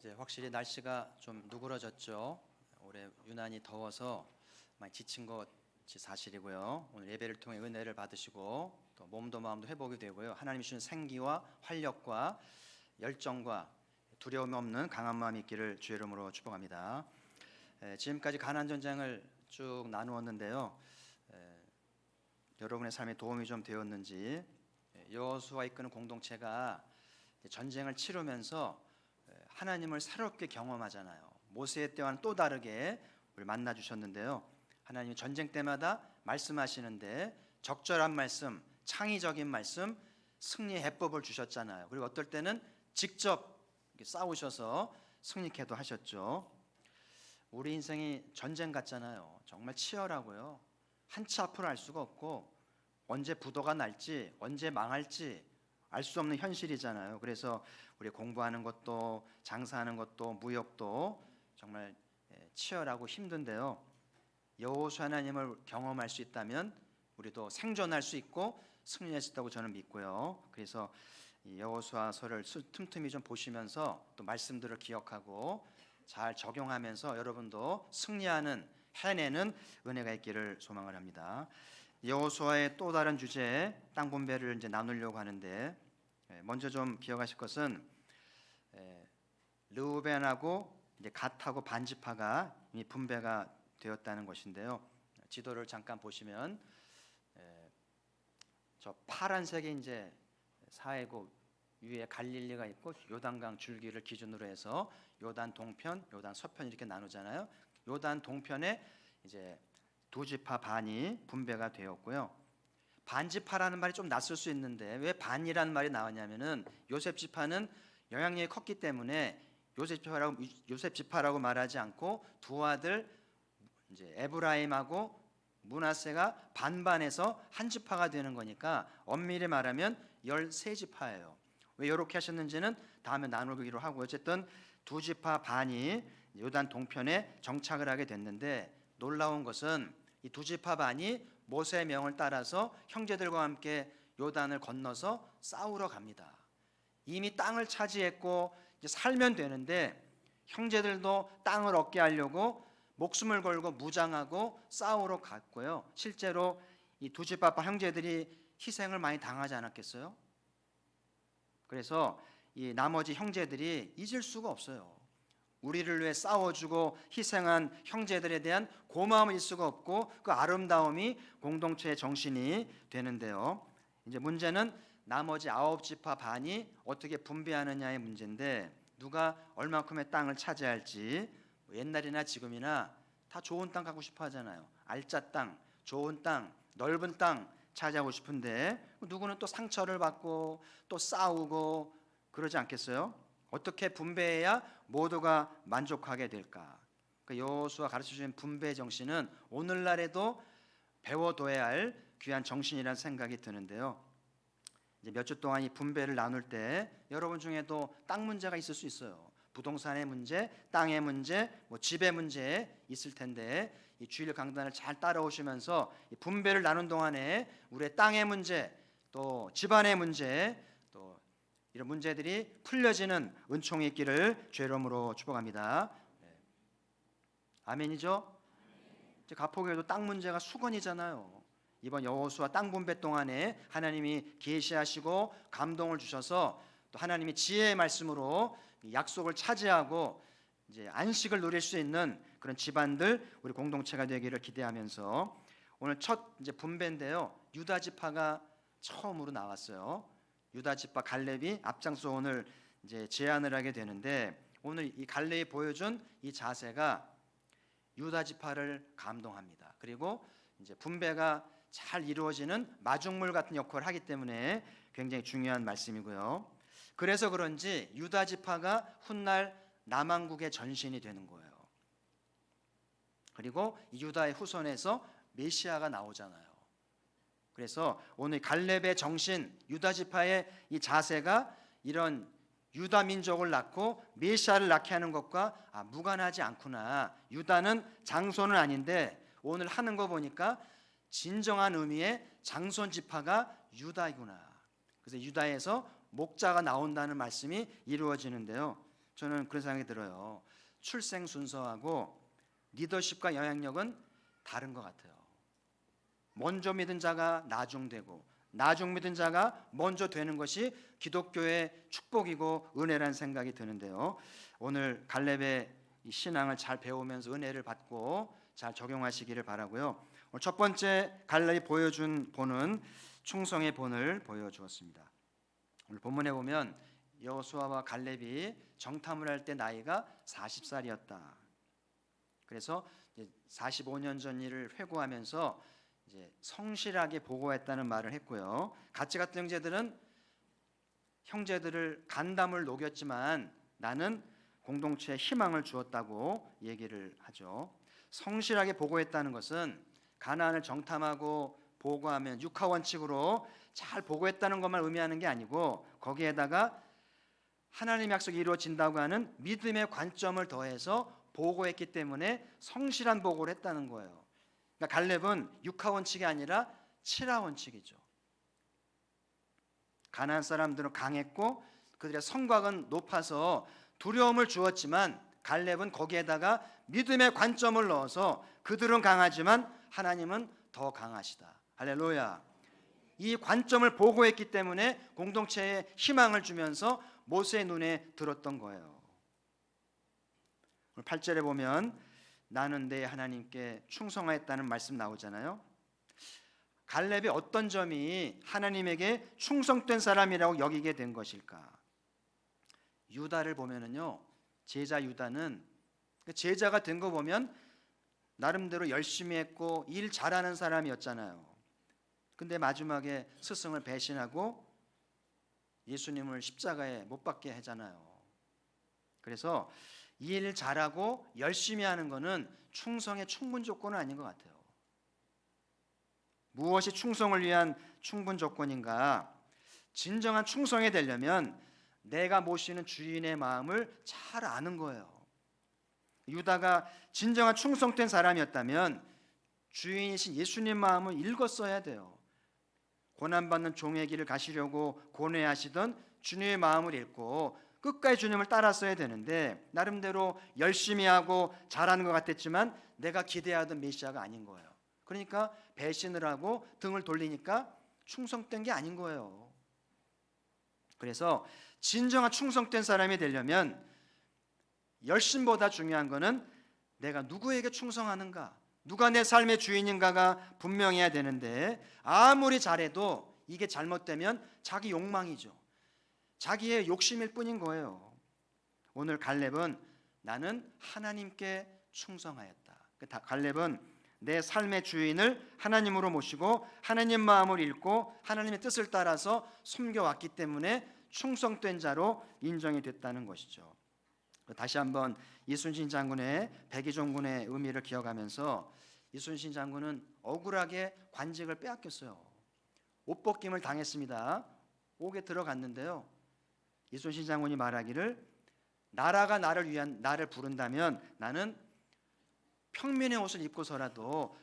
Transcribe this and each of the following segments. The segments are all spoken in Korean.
이제 확실히 날씨가 좀 누그러졌죠. 올해 유난히 더워서 많이 지친 것이 사실이고요. 오늘 예배를 통해 은혜를 받으시고 또 몸도 마음도 회복이 되고요. 하나님이 주신 생기와 활력과 열정과 두려움이 없는 강한 마음이 있기를 주의 이름으로 축복합니다. 지금까지 가나안 전쟁을 쭉 나누었는데요. 여러분의 삶에 도움이 좀 되었는지, 여호수아 이끄는 공동체가 전쟁을 치르면서 하나님을 새롭게 경험하잖아요. 모세의 때와는 또 다르게 우리 만나 주셨는데요. 하나님이 전쟁 때마다 말씀하시는데 적절한 말씀, 창의적인 말씀, 승리의 해법을 주셨잖아요. 그리고 어떨 때는 직접 싸우셔서 승리케도 하셨죠. 우리 인생이 전쟁 같잖아요. 정말 치열하고요. 한치 앞을 알 수가 없고 언제 부도가 날지 언제 망할지 알 수 없는 현실이잖아요. 그래서 우리 공부하는 것도 장사하는 것도 무역도 정말 치열하고 힘든데요. 여호수아 하나님을 경험할 수 있다면 우리도 생존할 수 있고 승리할 수 있다고 저는 믿고요. 그래서 여호수아서를 틈틈이 좀 보시면서 또 말씀들을 기억하고 잘 적용하면서 여러분도 승리하는 해내는 은혜가 있기를 소망을 합니다. 여호수아의 또 다른 주제 땅 분배를 이제 나누려고 하는데, 먼저 좀 기억하실 것은 르우벤하고 이제 갓하고 반지파가 이미 분배가 되었다는 것인데요. 지도를 잠깐 보시면 저 파란색이 이제 사해국 위에 갈릴리가 있고 요단강 줄기를 기준으로 해서 요단 동편, 요단 서편 이렇게 나누잖아요. 요단 동편에 이제 두 지파 반이 분배가 되었고요. 반지파라는 말이 좀 낯설 수 있는데 왜 반이라는 말이 나왔냐면은 요셉 지파는 영향력이 컸기 때문에 요셉 지파라고 말하지 않고 두 아들 이제 에브라임하고 므낫세가 반반해서 한 지파가 되는 거니까 엄밀히 말하면 13지파예요. 왜 이렇게 하셨는지는 다음에 나누기로 하고, 어쨌든 두 지파 반이 요단 동편에 정착을 하게 됐는데, 놀라운 것은 이 두 지파 반이 모세의 명을 따라서 형제들과 함께 요단을 건너서 싸우러 갑니다. 이미 땅을 차지했고 이제 살면 되는데 형제들도 땅을 얻게 하려고 목숨을 걸고 무장하고 싸우러 갔고요. 실제로 이 두 지파 형제들이 희생을 많이 당하지 않았겠어요? 그래서 이 나머지 형제들이 잊을 수가 없어요. 우리를 위해 싸워주고 희생한 형제들에 대한 고마움을 잊을 수가 없고 그 아름다움이 공동체의 정신이 되는데요. 이제 문제는 나머지 9지파 반이 어떻게 분배하느냐의 문제인데, 누가 얼마큼의 땅을 차지할지, 옛날이나 지금이나 다 좋은 땅 갖고 싶어 하잖아요. 알짜 땅, 좋은 땅, 넓은 땅 차지하고 싶은데 누구는 또 상처를 받고 또 싸우고 그러지 않겠어요? 어떻게 분배해야 모두가 만족하게 될까? 여호수아가 가르쳐주는 분배 정신은 오늘날에도 배워둬야 할 귀한 정신이라는 생각이 드는데요. 이제 몇 주 동안 이 분배를 나눌 때 여러분 중에도 땅 문제가 있을 수 있어요. 부동산의 문제, 땅의 문제, 집의 문제 있을 텐데, 이 주일 강단을 잘 따라오시면서 이 분배를 나눈 동안에 우리의 땅의 문제, 또 집안의 문제, 또 이런 문제들이 풀려지는 은총이 있기를 주의 이름으로 축복합니다. 아멘이죠? 이제 가포교회도 땅 문제가 수건이잖아요. 이번 여호수아 땅 분배 동안에 하나님이 계시하시고 감동을 주셔서 또 하나님이 지혜의 말씀으로 약속을 차지하고 이제 안식을 누릴 수 있는 그런 집안들, 우리 공동체가 되기를 기대하면서 오늘 첫 이제 분배인데요. 유다 지파가 처음으로 나왔어요. 유다 지파 갈렙이 앞장서 오늘 이제 제안을 하게 되는데, 오늘 이 갈렙이 보여준 이 자세가 유다 지파를 감동합니다. 그리고 이제 분배가 잘 이루어지는 마중물 같은 역할을 하기 때문에 굉장히 중요한 말씀이고요. 그래서 그런지 유다 지파가 훗날 남왕국의 전신이 되는 거예요. 그리고 유다의 후손에서 메시아가 나오잖아요. 그래서 오늘 갈렙의 정신, 유다 지파의 이 자세가 이런 유다 민족을 낳고 메시아를 낳게 하는 것과 무관하지 않구나. 유다는 장손은 아닌데 오늘 하는 거 보니까 진정한 의미의 장손 지파가 유다이구나. 그래서 유다에서 목자가 나온다는 말씀이 이루어지는데요. 저는 그런 생각이 들어요. 출생 순서하고 리더십과 영향력은 다른 것 같아요. 먼저 믿은 자가 나중되고 나중 믿은 자가 먼저 되는 것이 기독교의 축복이고 은혜라는 생각이 드는데요. 오늘 갈렙의 이 신앙을 잘 배우면서 은혜를 받고 잘 적용하시기를 바라고요. 오늘 첫 번째 갈렙이 보여준 본은 충성의 본을 보여주었습니다. 오늘 본문에 보면 여호수아와 갈렙이 정탐을 할 때 나이가 40살이었다. 그래서 45년 전 일을 회고하면서 이제 성실하게 보고했다는 말을 했고요. 같이 갔던 형제들을 간담을 녹였지만 나는 공동체에 희망을 주었다고 얘기를 하죠. 성실하게 보고했다는 것은 가나안을 정탐하고 보고하면 육하 원칙으로 잘 보고했다는 것만 의미하는 게 아니고 거기에다가 하나님의 약속이 이루어진다고 하는 믿음의 관점을 더해서 보고했기 때문에 성실한 보고를 했다는 거예요. 그러니까 갈렙은 육하 원칙이 아니라 칠하 원칙이죠. 가나안 사람들은 강했고 그들의 성곽은 높아서 두려움을 주었지만 갈렙은 거기에다가 믿음의 관점을 넣어서 그들은 강하지만 하나님은 더 강하시다. 할렐루야. 이 관점을 보고했기 때문에 공동체에 희망을 주면서 모세의 눈에 들었던 거예요. 8절에 보면 나는 내 하나님께 충성하였다는 말씀 나오잖아요. 갈렙의 어떤 점이 하나님에게 충성된 사람이라고 여기게 된 것일까? 유다를 보면은요, 제자 유다는 제자가 된 거 보면 나름대로 열심히 했고 일 잘하는 사람이었잖아요. 근데 마지막에 스승을 배신하고 예수님을 십자가에 못 박게 하잖아요. 그래서 일 잘하고 열심히 하는 것은 충성의 충분 조건은 아닌 것 같아요. 무엇이 충성을 위한 충분 조건인가? 진정한 충성이 되려면 내가 모시는 주인의 마음을 잘 아는 거예요. 유다가 진정한 충성된 사람이었다면 주인이신 예수님 마음을 읽었어야 돼요. 고난받는 종의 길을 가시려고 고뇌하시던 주님의 마음을 읽고 끝까지 주님을 따랐어야 되는데 나름대로 열심히 하고 잘하는 것 같았지만 내가 기대하던 메시아가 아닌 거예요. 그러니까 배신을 하고 등을 돌리니까 충성된 게 아닌 거예요. 그래서 진정한 충성된 사람이 되려면 열심보다 중요한 거는 내가 누구에게 충성하는가, 누가 내 삶의 주인인가가 분명해야 되는데 아무리 잘해도 이게 잘못되면 자기 욕망이죠. 자기의 욕심일 뿐인 거예요. 오늘 갈렙은 나는 하나님께 충성하였다. 갈렙은 내 삶의 주인을 하나님으로 모시고 하나님 마음을 읽고 하나님의 뜻을 따라서 섬겨왔기 때문에 충성된 자로 인정이 됐다는 것이죠. 다시 한번 이순신 장군의 백의종군의 의미를 기억하면서 이순신 장군은 억울하게 관직을 빼앗겼어요. 옷벗김을 당했습니다. 옥에 들어갔는데요. 이순신 장군이 말하기를 나라가 나를 부른다면 나는 평민의 옷을 입고서라도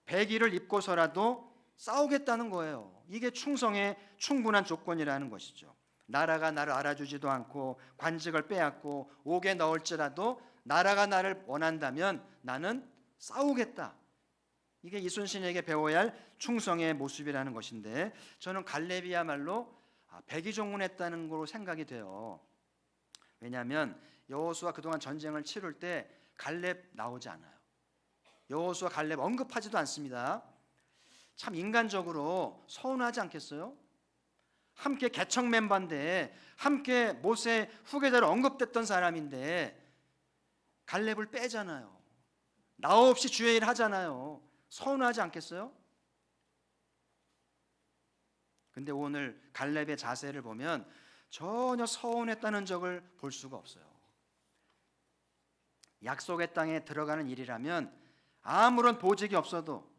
백의를 입고서라도 싸우겠다는 거예요. 이게 충성의 충분한 조건이라는 것이죠. 나라가 나를 알아주지도 않고 관직을 빼앗고 옥에 넣을지라도 나라가 나를 원한다면 나는 싸우겠다. 이게 이순신에게 배워야 할 충성의 모습이라는 것인데 저는 갈렙이야말로 백의종군했다는 걸로 생각이 돼요. 왜냐하면 여호수아 그동안 전쟁을 치룰 때 갈렙 나오지 않아요. 여호수아 갈렙 언급하지도 않습니다. 참 인간적으로 서운하지 않겠어요? 함께 개척 멤버인데 함께 모세 후계자로 언급됐던 사람인데 갈렙을 빼잖아요. 나 없이 주의 일 하잖아요. 서운하지 않겠어요? 근데 오늘 갈렙의 자세를 보면 전혀 서운했다는 적을 볼 수가 없어요. 약속의 땅에 들어가는 일이라면 아무런 보직이 없어도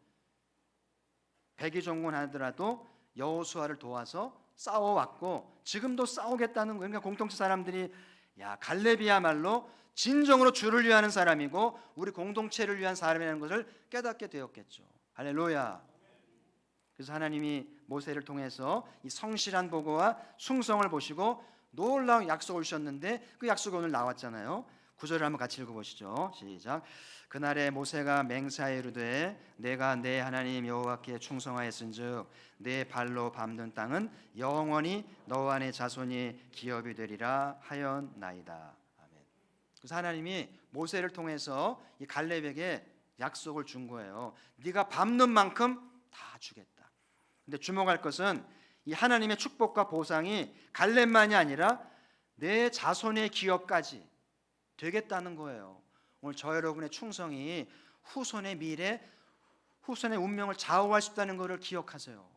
백의종군 하더라도 여호수아를 도와서 싸워왔고 지금도 싸우겠다는 거예요. 그러니까 공동체 사람들이 야 갈렙이야말로 진정으로 주를 위하는 사람이고 우리 공동체를 위한 사람이라는 것을 깨닫게 되었겠죠. 할렐루야. 그래서 하나님이 모세를 통해서 이 성실한 보고와 충성을 보시고 놀라운 약속을 주셨는데 그 약속이 오늘 나왔잖아요. 9절을 한번 같이 읽어보시죠. 시작. 그날에 모세가 맹세하여 이르되 내가 내 하나님 여호와께 충성하였은즉 내 발로 밟는 땅은 영원히 너와 내 자손이 기업이 되리라 하였나이다. 아멘. 그래서 하나님이 모세를 통해서 이 갈렙에게 약속을 준 거예요. 네가 밟는 만큼 다 주겠다. 근데 주목할 것은 이 하나님의 축복과 보상이 갈렙만이 아니라 내 자손의 기업까지 되겠다는 거예요. 오늘 저 여러분의 충성이 후손의 미래, 후손의 운명을 좌우할 수 있다는 것을 기억하세요.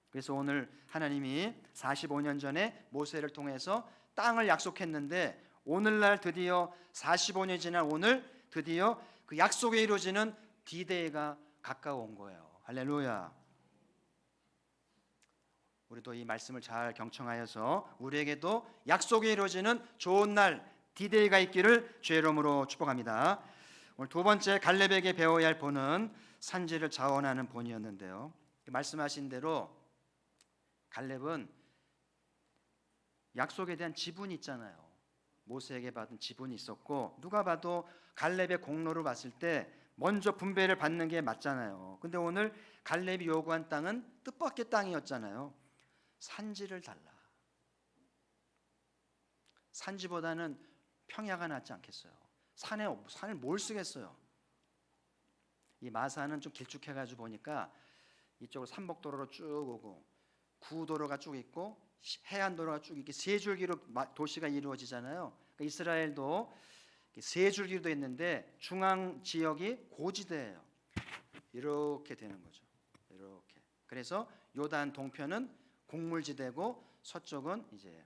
그래서 오늘 하나님이 45년 전에 모세를 통해서 땅을 약속했는데 오늘날 드디어 45년이 지난 오늘 드디어 그 약속이 이루어지는 D-Day가 가까워 온 거예요. 할렐루야. 우리도 이 말씀을 잘 경청하여서 우리에게도 약속이 이루어지는 좋은 날 D-Day가 있기를 주의 이름으로 축복합니다. 오늘 두 번째 갈렙에게 배워야 할 본은 산지를 자원하는 본이었는데요. 말씀하신 대로 갈렙은 약속에 대한 지분이 있잖아요. 모세에게 받은 지분이 있었고 누가 봐도 갈렙의 공로를 봤을 때 먼저 분배를 받는 게 맞잖아요. 근데 오늘 갈렙이 요구한 땅은 뜻밖의 땅이었잖아요. 산지를 달라. 산지보다는 평야가 낫지 않겠어요? 산을 뭘 쓰겠어요? 이 마산은 좀 길쭉해가지고 보니까 이쪽으로 삼복도로로 쭉 오고 구도로가 쭉 있고 해안도로가 쭉 이렇게 세 줄기로 도시가 이루어지잖아요. 그러니까 이스라엘도 세 줄기로 있는데 중앙 지역이 고지대예요. 이렇게 되는 거죠. 이렇게. 그래서 요단 동편은 곡물지대고 서쪽은 이제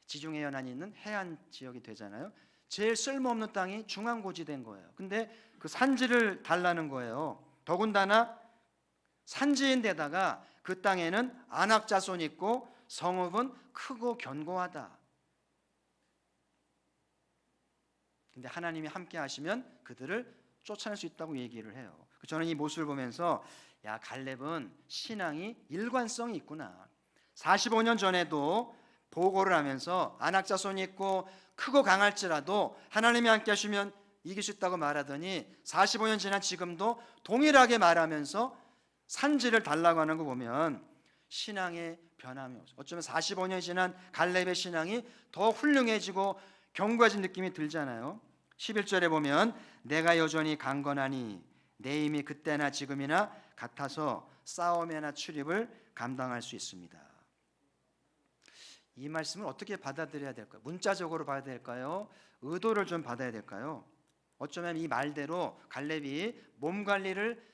지중해 연안이 있는 해안 지역이 되잖아요. 제일 쓸모없는 땅이 중앙 고지대인 거예요. 근데 그 산지를 달라는 거예요. 더군다나 산지인데다가 그 땅에는 안악 자손이 있고 성읍은 크고 견고하다. 근데 하나님이 함께 하시면 그들을 쫓아낼 수 있다고 얘기를 해요. 저는 이 모습을 보면서 야, 갈렙은 신앙이 일관성이 있구나. 45년 전에도 보고를 하면서 안악 자손이 있고 크고 강할지라도 하나님이 함께 하시면 이길 수 있다고 말하더니 45년 지난 지금도 동일하게 말하면서 산지를 달라고 하는 거 보면 신앙의 변함이 없어요. 어쩌면 45년 지난 갈렙의 신앙이 더 훌륭해지고 견고해진 느낌이 들잖아요. 11절에 보면 내가 여전히 강건하니 내 힘이 그때나 지금이나 같아서 싸움이나 출입을 감당할 수 있습니다. 이 말씀을 어떻게 받아들여야 될까요? 문자적으로 받아야 될까요? 의도를 좀 받아야 될까요? 어쩌면 이 말대로 갈렙이 몸 관리를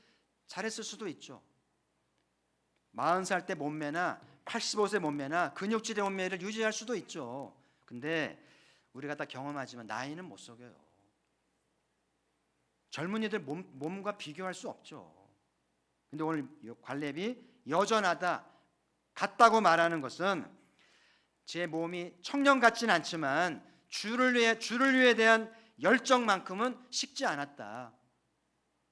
잘했을 수도 있죠. 40살 때 몸매나 85세 몸매나 근육질의 몸매를 유지할 수도 있죠. 근데 우리가 다 경험하지만 나이는 못 속여요. 젊은이들 몸과 비교할 수 없죠. 근데 오늘 갈렙이 여전하다, 같다고 말하는 것은 제 몸이 청년 같지는 않지만 주를 위해 대한 열정만큼은 식지 않았다.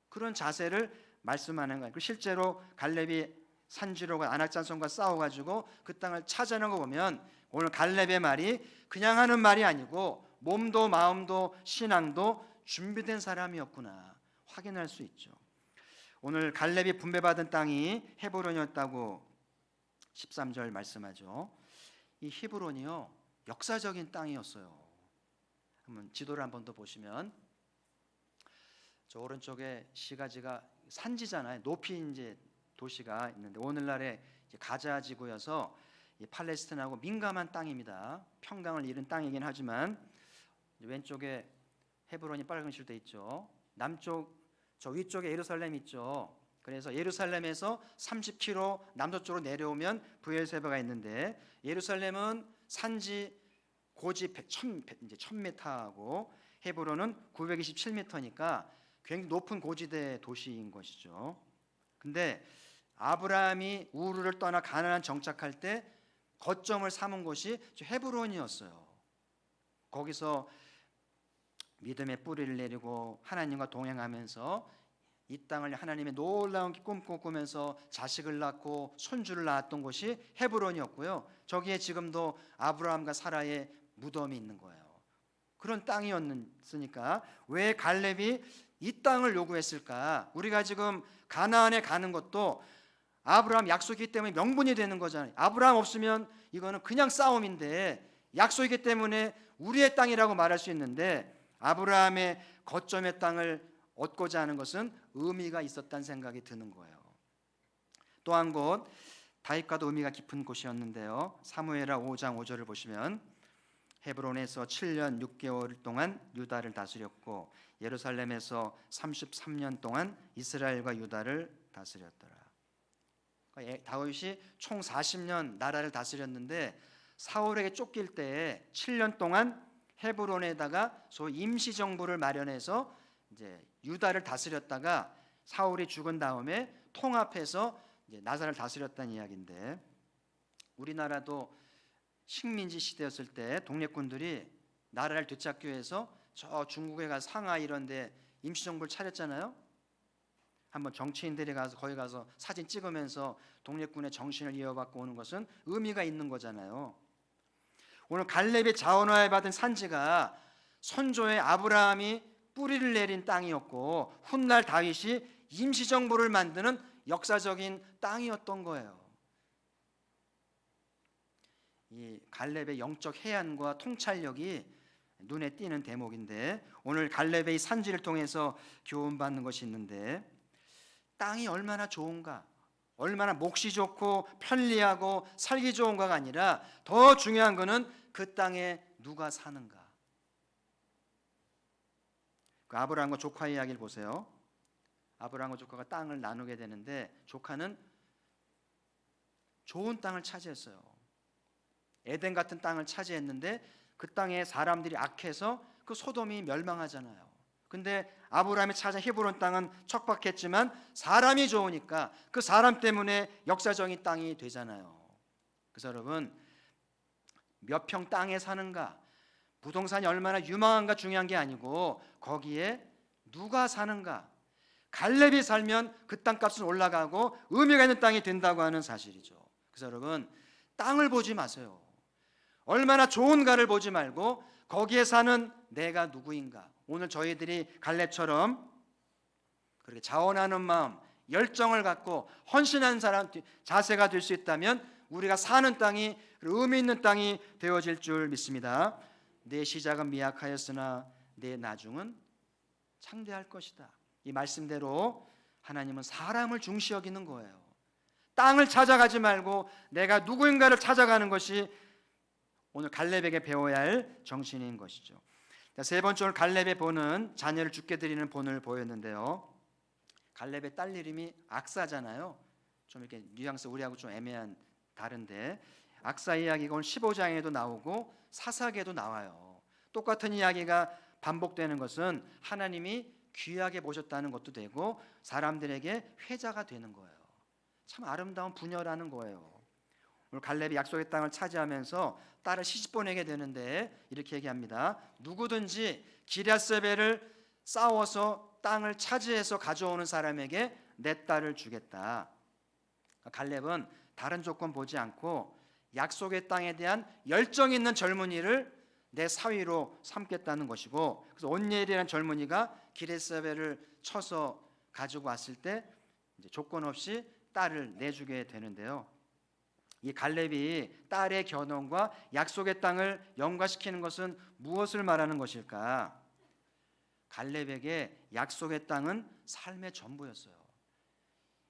그런 자세를 말씀하는 거예요. 실제로 갈렙이 산지로가 안악잔손과 싸워가지고 그 땅을 찾아낸 거 보면 오늘 갈렙의 말이 그냥 하는 말이 아니고 몸도 마음도 신앙도 준비된 사람이었구나 확인할 수 있죠. 오늘 갈렙이 분배받은 땅이 헤브론이었다고 13절 말씀하죠. 이 헤브론이요 역사적인 땅이었어요. 한번 지도를 한 번 더 보시면 저 오른쪽에 시가지가 산지잖아요. 높이 이제 도시가 있는데 오늘날의 가자 지구여서 팔레스틴하고 민감한 땅입니다. 평강을 잃은 땅이긴 하지만 왼쪽에 헤브론이 빨간 실돼 있죠. 남쪽 저 위쪽에 예루살렘 있죠. 그래서 예루살렘에서 30km 남서쪽으로 내려오면 브엘세바가 있는데 예루살렘은 산지 고지 1000m하고 헤브론은 927m니까 굉장히 높은 고지대 도시인 것이죠. 근데 아브라함이 우르를 떠나 가나안 정착할 때 거점을 삼은 곳이 헤브론이었어요. 거기서 믿음의 뿌리를 내리고 하나님과 동행하면서 이 땅을 하나님의 놀라운 꿈을 꾸면서 자식을 낳고 손주를 낳았던 곳이 헤브론이었고요. 저기에 지금도 아브라함과 사라의 무덤이 있는 거예요. 그런 땅이었으니까 왜 갈렙이 이 땅을 요구했을까? 우리가 지금 가나안에 가는 것도 아브라함 약속이기 때문에 명분이 되는 거잖아요. 아브라함 없으면 이거는 그냥 싸움인데 약속이기 때문에 우리의 땅이라고 말할 수 있는데 아브라함의 거점의 땅을 얻고자 하는 것은 의미가 있었다는 생각이 드는 거예요. 또 한 곳 다윗과도 의미가 깊은 곳이었는데요. 사무엘하 5장 5절을 보시면 헤브론에서 7년 6개월 동안 유다를 다스렸고 예루살렘에서 33년 동안 이스라엘과 유다를 다스렸더라. 다윗이 총 40년 나라를 다스렸는데 사울에게 쫓길 때 7년 동안 헤브론에다가 소위 임시 정부를 마련해서 이제 유다를 다스렸다가 사울이 죽은 다음에 통합해서 이제 나사를 다스렸다는 이야기인데 우리나라도 식민지 시대였을 때 독립군들이 나라를 되찾기 위해서 저 중국에 가서 상하이 이런 데 임시정부를 차렸잖아요. 한번 정치인들이 가서 거기 가서 사진 찍으면서 독립군의 정신을 이어받고 오는 것은 의미가 있는 거잖아요. 오늘 갈렙의 자원화에 받은 산지가 선조의 아브라함이 뿌리를 내린 땅이었고 훗날 다윗이 임시정부를 만드는 역사적인 땅이었던 거예요. 이 갈렙의 영적 해안과 통찰력이 눈에 띄는 대목인데 오늘 갈렙의 산지를 통해서 교훈받는 것이 있는데 땅이 얼마나 좋은가, 얼마나 몫이 좋고 편리하고 살기 좋은가가 아니라 더 중요한 것은 그 땅에 누가 사는가. 그 아브라함과 조카 이야기를 보세요. 아브라함과 조카가 땅을 나누게 되는데 조카는 좋은 땅을 차지했어요. 에덴 같은 땅을 차지했는데 그 땅에 사람들이 악해서 그 소돔이 멸망하잖아요. 근데 아브라함이 찾은 헤브론 땅은 척박했지만 사람이 좋으니까 그 사람 때문에 역사적인 땅이 되잖아요. 그래서 여러분 몇 평 땅에 사는가, 부동산이 얼마나 유망한가 중요한 게 아니고 거기에 누가 사는가. 갈렙이 살면 그 땅값은 올라가고 의미가 있는 땅이 된다고 하는 사실이죠. 그래서 여러분 땅을 보지 마세요. 얼마나 좋은가를 보지 말고 거기에 사는 내가 누구인가. 오늘 저희들이 갈렙처럼 그렇게 자원하는 마음, 열정을 갖고 헌신한 사람 자세가 될 수 있다면 우리가 사는 땅이 의미 있는 땅이 되어질 줄 믿습니다. 내 시작은 미약하였으나 내 나중은 창대할 것이다. 이 말씀대로 하나님은 사람을 중시 여기는 거예요. 땅을 찾아가지 말고 내가 누구인가를 찾아가는 것이 오늘 갈렙에게 배워야 할 정신인 것이죠. 세 번째로 갈렙의 본은 자녀를 죽게 드리는 본을 보였는데요. 갈렙의 딸 이름이 악사잖아요. 좀 이렇게 뉘앙스 우리하고 좀 애매한 다른데 악사 이야기가 오늘 15장에도 나오고 사사기에도 나와요. 똑같은 이야기가 반복되는 것은 하나님이 귀하게 보셨다는 것도 되고 사람들에게 회자가 되는 거예요. 참 아름다운 분열하는 거예요. 오늘 갈렙이 약속의 땅을 차지하면서 딸을 시집 보내게 되는데 이렇게 얘기합니다. 누구든지 기럇세벨을 싸워서 땅을 차지해서 가져오는 사람에게 내 딸을 주겠다. 갈렙은 다른 조건 보지 않고 약속의 땅에 대한 열정 있는 젊은이를 내 사위로 삼겠다는 것이고, 그래서 온니엘이라는 젊은이가 기럇세벨을 쳐서 가지고 왔을 때 이제 조건 없이 딸을 내주게 되는데요. 이 갈렙이 딸의 견원과 약속의 땅을 연관시키는 것은 무엇을 말하는 것일까? 갈렙에게 약속의 땅은 삶의 전부였어요.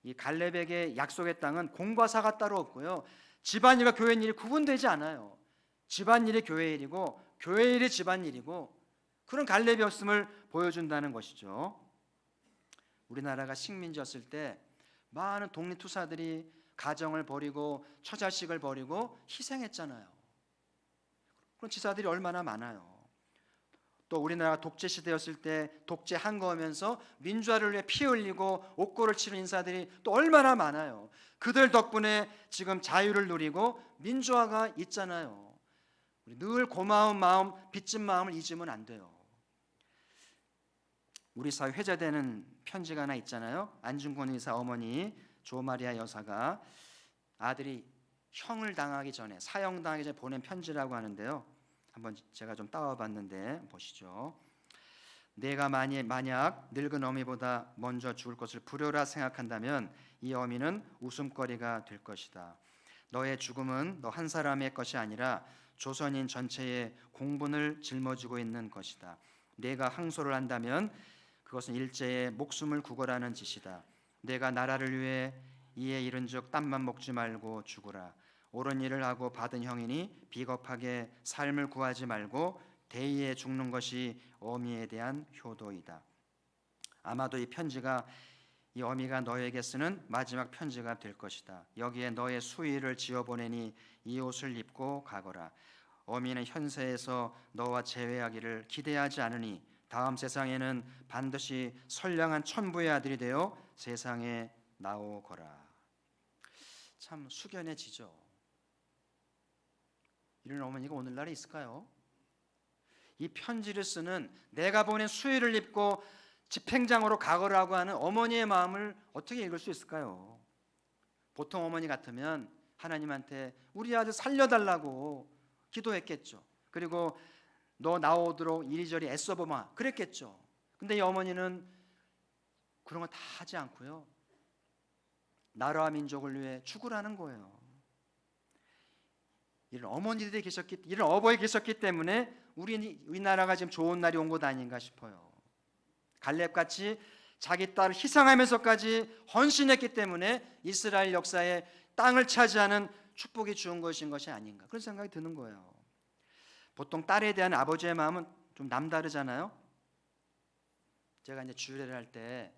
이 갈렙에게 약속의 땅은 공과 사가 따로 없고요. 집안일과 교회일이 구분되지 않아요. 집안일이 교회일이고 교회일이 집안일이고 그런 갈렙이었음을 보여준다는 것이죠. 우리나라가 식민지였을 때 많은 독립투사들이 가정을 버리고 처자식을 버리고 희생했잖아요. 그런 지사들이 얼마나 많아요. 또 우리나라가 독재 시대였을 때 독재 항거하면서 민주화를 위해 피 흘리고 옥고를 치른 인사들이 또 얼마나 많아요. 그들 덕분에 지금 자유를 누리고 민주화가 있잖아요. 우리 늘 고마운 마음, 빚진 마음을 잊으면 안 돼요. 우리 사회 회자되는 편지가 하나 있잖아요. 안중근 의사 어머니 조마리아 여사가 아들이 형을 당하기 전에, 사형당하기 전에 보낸 편지라고 하는데요. 한번 제가 좀 따와봤는데 보시죠. 내가 만약 늙은 어미보다 먼저 죽을 것을 불효라 생각한다면 이 어미는 웃음거리가 될 것이다. 너의 죽음은 너 한 사람의 것이 아니라 조선인 전체의 공분을 짊어지고 있는 것이다. 내가 항소를 한다면 그것은 일제의 목숨을 구걸하는 짓이다. 내가 나라를 위해 이에 이른즉 땀만 먹지 말고 죽으라. 옳은 일을 하고 받은 형이니 비겁하게 삶을 구하지 말고 대의에 죽는 것이 어미에 대한 효도이다. 아마도 이 편지가 이 어미가 너에게 쓰는 마지막 편지가 될 것이다. 여기에 너의 수의를 지어보내니 이 옷을 입고 가거라. 어미는 현세에서 너와 재회하기를 기대하지 않으니 다음 세상에는 반드시 선량한 천부의 아들이 되어 세상에 나오거라. 참 숙연해지죠. 이런 어머니가 오늘날에 있을까요? 이 편지를 쓰는, 내가 보낸 수의를 입고 집행장으로 가거라고 하는 어머니의 마음을 어떻게 읽을 수 있을까요? 보통 어머니 같으면 하나님한테 우리 아들 살려달라고 기도했겠죠. 그리고 너 나오도록 이리저리 애써보마 그랬겠죠. 근데 이 어머니는 그런 거 다 하지 않고요, 나라와 민족을 위해 죽으라는 거예요. 이런 어머니들이 계셨기, 이런 어버이 계셨기 때문에 우리나라가 지금 좋은 날이 온 것 아닌가 싶어요. 갈렙같이 자기 딸을 희생하면서까지 헌신했기 때문에 이스라엘 역사에 땅을 차지하는 축복이 주은 것인 것이 아닌가, 그런 생각이 드는 거예요. 보통 딸에 대한 아버지의 마음은 좀 남다르잖아요. 제가 이제 주례를 할 때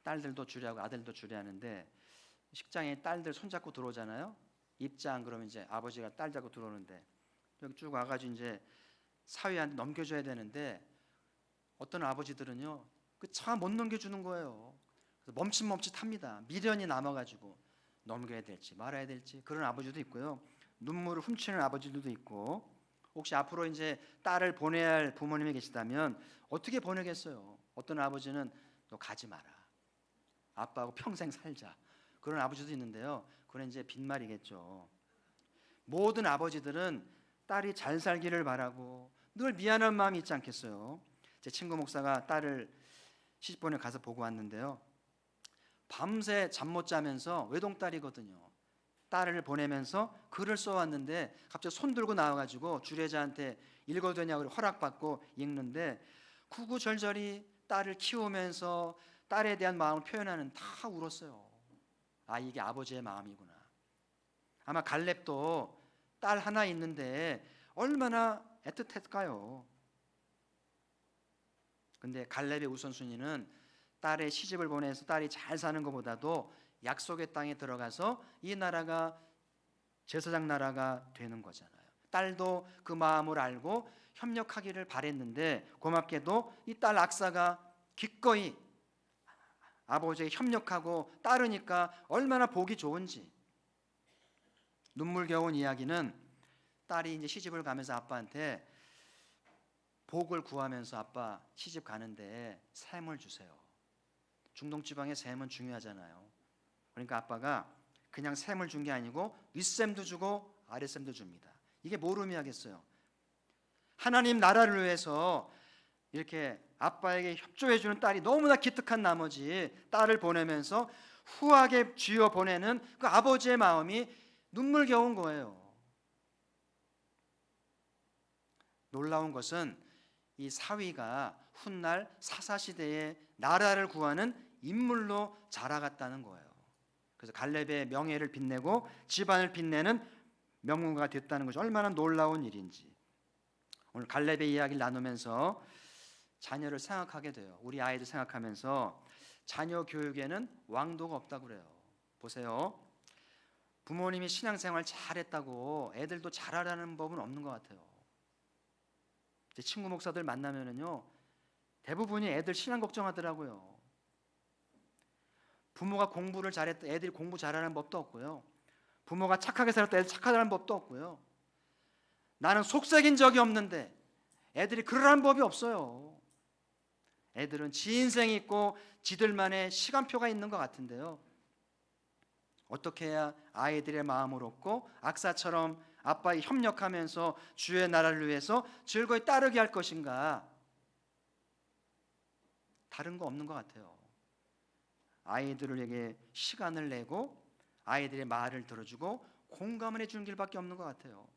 딸들도 주례하고 아들도 주례하는데, 식장에 딸들 손잡고 들어오잖아요. 입장 그러면 이제 아버지가 딸 잡고 들어오는데 여기 쭉 와가지고 이제 사위한테 넘겨줘야 되는데 어떤 아버지들은요 그 차 못 넘겨주는 거예요. 그래서 멈칫멈칫합니다. 미련이 남아가지고 넘겨야 될지 말아야 될지, 그런 아버지도 있고요, 눈물을 훔치는 아버지들도 있고. 혹시 앞으로 이제 딸을 보내야 할 부모님이 계시다면 어떻게 보내겠어요? 어떤 아버지는 너 가지 마라, 아빠하고 평생 살자, 그런 아버지도 있는데요, 그건 이제 빈말이겠죠. 모든 아버지들은 딸이 잘 살기를 바라고 늘 미안한 마음이 있지 않겠어요? 제 친구 목사가 딸을 시집보내 가서 보고 왔는데요, 밤새 잠 못 자면서, 외동딸이거든요, 딸을 보내면서 글을 써왔는데 갑자기 손 들고 나와가지고 주례자한테 읽어도 되냐고 허락받고 읽는데 구구절절히 딸을 키우면서 딸에 대한 마음을 표현하는, 다 울었어요. 아, 이게 아버지의 마음이구나. 아마 갈렙도 딸 하나 있는데 얼마나 애틋했을까요? 근데 갈렙의 우선순위는 딸의 시집을 보내서 딸이 잘 사는 것보다도 약속의 땅에 들어가서 이 나라가 제사장 나라가 되는 거잖아요. 딸도 그 마음을 알고 협력하기를 바랬는데 고맙게도 이 딸 악사가 기꺼이 아버지에게 협력하고 따르니까 얼마나 보기 좋은지. 눈물겨운 이야기는 딸이 이제 시집을 가면서 아빠한테 복을 구하면서 아빠 시집 가는데 샘을 주세요. 중동 지방의 샘은 중요하잖아요. 그러니까 아빠가 그냥 샘을 준 게 아니고 윗샘도 주고 아랫샘도 줍니다. 이게 뭘 의미하겠어요? 하나님 나라를 위해서 이렇게 아빠에게 협조해 주는 딸이 너무나 기특한 나머지 딸을 보내면서 후하게 쥐어 보내는 그 아버지의 마음이 눈물겨운 거예요. 놀라운 것은 이 사위가 훗날 사사시대에 나라를 구하는 인물로 자라갔다는 거예요. 그래서 갈렙의 명예를 빛내고 집안을 빛내는 명문가가 됐다는 것이 얼마나 놀라운 일인지. 오늘 갈렙의 이야기를 나누면서 자녀를 생각하게 돼요. 우리 아이들 생각하면서 자녀 교육에는 왕도가 없다고 그래요. 보세요, 부모님이 신앙생활 잘했다고 애들도 잘하라는 법은 없는 것 같아요. 제 친구 목사들 만나면은요 대부분이 애들 신앙 걱정하더라고요. 부모가 공부를 잘했다 애들이 공부 잘하는 법도 없고요, 부모가 착하게 살았다 애들 착하다는 법도 없고요, 나는 속썩인 적이 없는데 애들이 그러라는 법이 없어요. 애들은 지 인생이 있고 지들만의 시간표가 있는 것 같은데요. 어떻게 해야 아이들의 마음을 얻고 악사처럼 아빠에 협력하면서 주의 나라를 위해서 즐거이 따르게 할 것인가? 다른 거 없는 것 같아요. 아이들에게 시간을 내고 아이들의 말을 들어주고 공감을 해주는 길밖에 없는 것 같아요.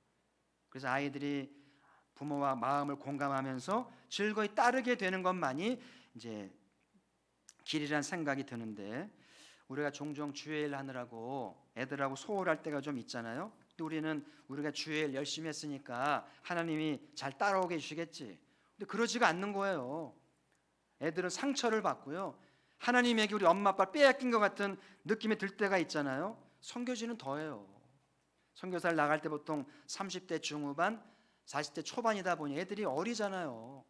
그래서 아이들이 부모와 마음을 공감하면서 즐거이 따르게 되는 것만이 이제 길이란 생각이 드는데, 우리가 종종 주일 하느라고 애들하고 소홀할 때가 좀 있잖아요. 근데 우리는 우리가 주일 열심히 했으니까 하나님이 잘 따라오게 해주시겠지. 근데 그러지가 않는 거예요. 애들은 상처를 받고요, 하나님에게 우리 엄마 아빠를 빼앗긴 것 같은 느낌이 들 때가 있잖아요. 선교지는 더해요. 선교사를 나갈 때 보통 30대 중후반 40대 초반이다 보니 애들이 어리잖아요.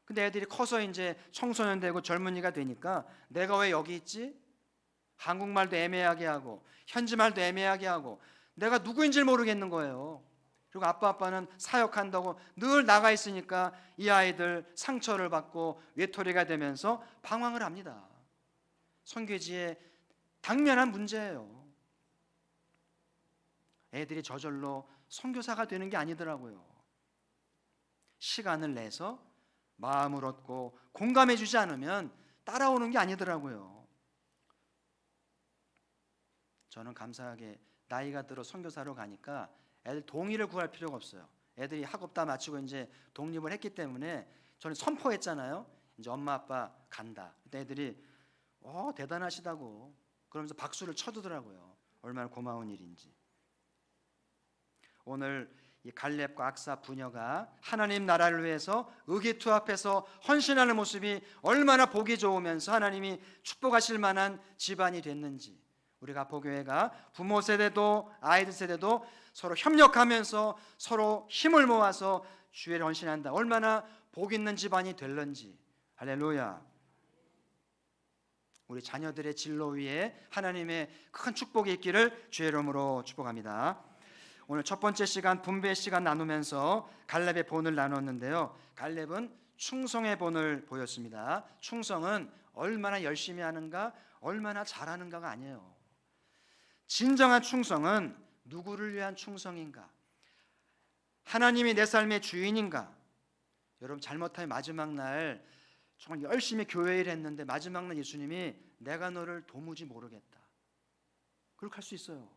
근데 애들이 커서 이제 청소년 되고 젊은이가 되니까 내가 왜 여기 있지? 한국말도 애매하게 하고 현지말도 애매하게 하고 내가 누구인지 모르겠는 거예요. 그리고 아빠는 사역한다고 늘 나가 있으니까 이 아이들 상처를 받고 외톨이가 되면서 방황을 합니다. 선교지의 당면한 문제예요. 애들이 저절로 선교사가 되는 게 아니더라고요. 시간을 내서 마음을 얻고 공감해 주지 않으면 따라오는 게 아니더라고요. 저는 감사하게 나이가 들어 선교사로 가니까 애들 동의를 구할 필요가 없어요. 애들이 학업 다 마치고 이제 독립을 했기 때문에 저는 선포했잖아요. 이제 엄마 아빠 간다. 그때 애들이 대단하시다고 그러면서 박수를 쳐주더라고요. 얼마나 고마운 일인지. 오늘 이 갈렙과 악사 부녀가 하나님 나라를 위해서 의기투합해서 헌신하는 모습이 얼마나 보기 좋으면서 하나님이 축복하실 만한 집안이 됐는지, 우리 가포교회가 부모 세대도 아이들 세대도 서로 협력하면서 서로 힘을 모아서 주의를 헌신한다, 얼마나 복 있는 집안이 될는지. 할렐루야. 우리 자녀들의 진로 위에 하나님의 큰 축복이 있기를 주의 이름으로 축복합니다. 오늘 첫 번째 시간 분배의 시간 나누면서 갈렙의 본을 나눴는데요, 갈렙은 충성의 본을 보였습니다. 충성은 얼마나 열심히 하는가, 얼마나 잘하는가가 아니에요. 진정한 충성은 누구를 위한 충성인가? 하나님이 내 삶의 주인인가? 여러분, 잘못하면 마지막 날 정말 열심히 교회 일 했는데 마지막 날 예수님이 내가 너를 도무지 모르겠다, 그렇게 할 수 있어요.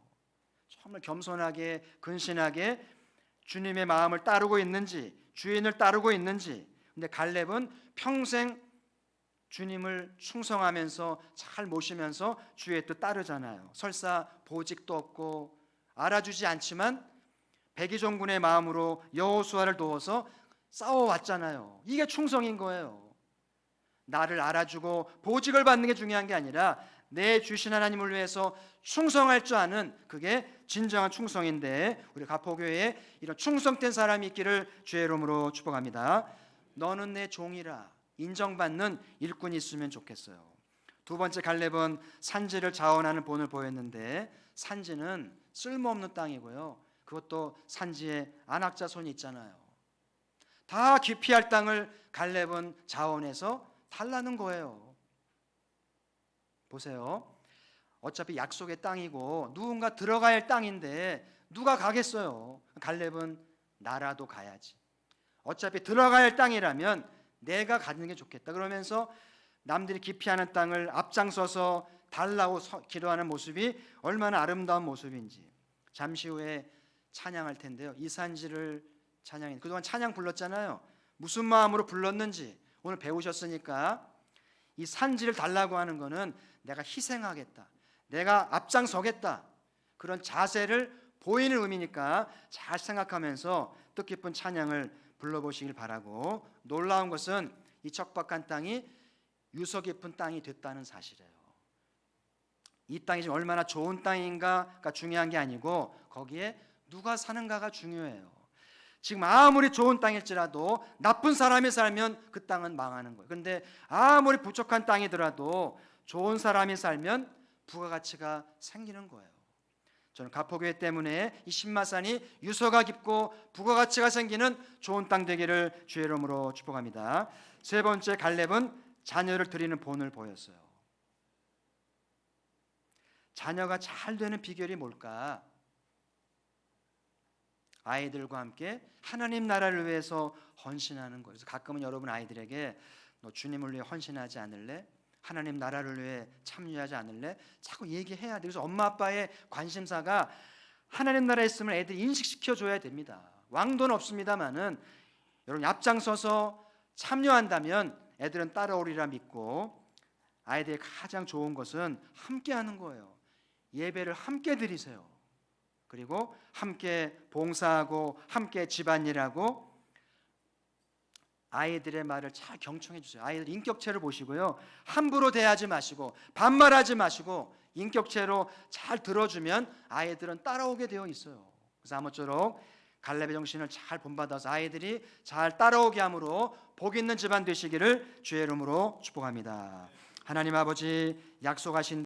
정말 겸손하게 근신하게 주님의 마음을 따르고 있는지, 주인을 따르고 있는지. 근데 갈렙은 평생 주님을 충성하면서 잘 모시면서 주의 뜻 따르잖아요. 설사 보직도 없고 알아주지 않지만 백의종군의 마음으로 여호수아를 도워서 싸워왔잖아요. 이게 충성인 거예요. 나를 알아주고 보직을 받는 게 중요한 게 아니라 내 주신 하나님을 위해서 충성할 줄 아는, 그게 진정한 충성인데, 우리 가포교회에 이런 충성된 사람이 있기를 주의 이름으로 축복합니다. 너는 내 종이라 인정받는 일꾼이 있으면 좋겠어요. 두 번째, 갈렙은 산지를 자원하는 본을 보였는데, 산지는 쓸모없는 땅이고요, 그것도 산지에 안학자 손이 있잖아요. 다 기피할 땅을 갈렙은 자원해서 달라는 거예요. 보세요. 어차피 약속의 땅이고 누군가 들어가야 할 땅인데 누가 가겠어요? 갈렙은 나라도 가야지. 어차피 들어가야 할 땅이라면 내가 가는 게 좋겠다. 그러면서 남들이 기피하는 땅을 앞장서서 달라고 기도하는 모습이 얼마나 아름다운 모습인지. 잠시 후에 찬양할 텐데요, 이 산지를 찬양해. 그동안 찬양 불렀잖아요. 무슨 마음으로 불렀는지 오늘 배우셨으니까, 이 산지를 달라고 하는 것은 내가 희생하겠다, 내가 앞장서겠다, 그런 자세를 보이는 의미니까 잘 생각하면서 뜻깊은 찬양을 불러보시길 바라고, 놀라운 것은 이 척박한 땅이 유서 깊은 땅이 됐다는 사실이에요. 이 땅이 지금 얼마나 좋은 땅인가가 중요한 게 아니고 거기에 누가 사는가가 중요해요. 지금 아무리 좋은 땅일지라도 나쁜 사람이 살면 그 땅은 망하는 거예요. 그런데 아무리 부족한 땅이더라도 좋은 사람이 살면 부가가치가 생기는 거예요. 저는 가포교회 때문에 이 신마산이 유서가 깊고 부가가치가 생기는 좋은 땅 되기를 주의 이름으로 축복합니다. 세 번째, 갈렙은 자녀를 드리는 본을 보였어요. 자녀가 잘 되는 비결이 뭘까? 아이들과 함께 하나님 나라를 위해서 헌신하는 거예요. 그래서 가끔은 여러분 아이들에게 너 주님을 위해 헌신하지 않을래? 하나님 나라를 위해 참여하지 않을래? 자꾸 얘기해야 돼. 그래서 엄마 아빠의 관심사가 하나님 나라에 있음을 애들이 인식시켜 줘야 됩니다. 왕도는 없습니다만은 여러분 앞장서서 참여한다면 애들은 따라오리라 믿고, 아이들의 가장 좋은 것은 함께 하는 거예요. 예배를 함께 드리세요. 그리고 함께 봉사하고 함께 집안일하고, 아이들의 말을 잘 경청해 주세요. 아이들 인격체를 보시고요, 함부로 대하지 마시고 반말하지 마시고 인격체로 잘 들어주면 아이들은 따라오게 되어 있어요. 그래서 아무쪼록 갈렙의 정신을 잘 본받아서 아이들이 잘 따라오게 함으로 복 있는 집안 되시기를 주의 이름으로 축복합니다. 하나님 아버지, 약속하신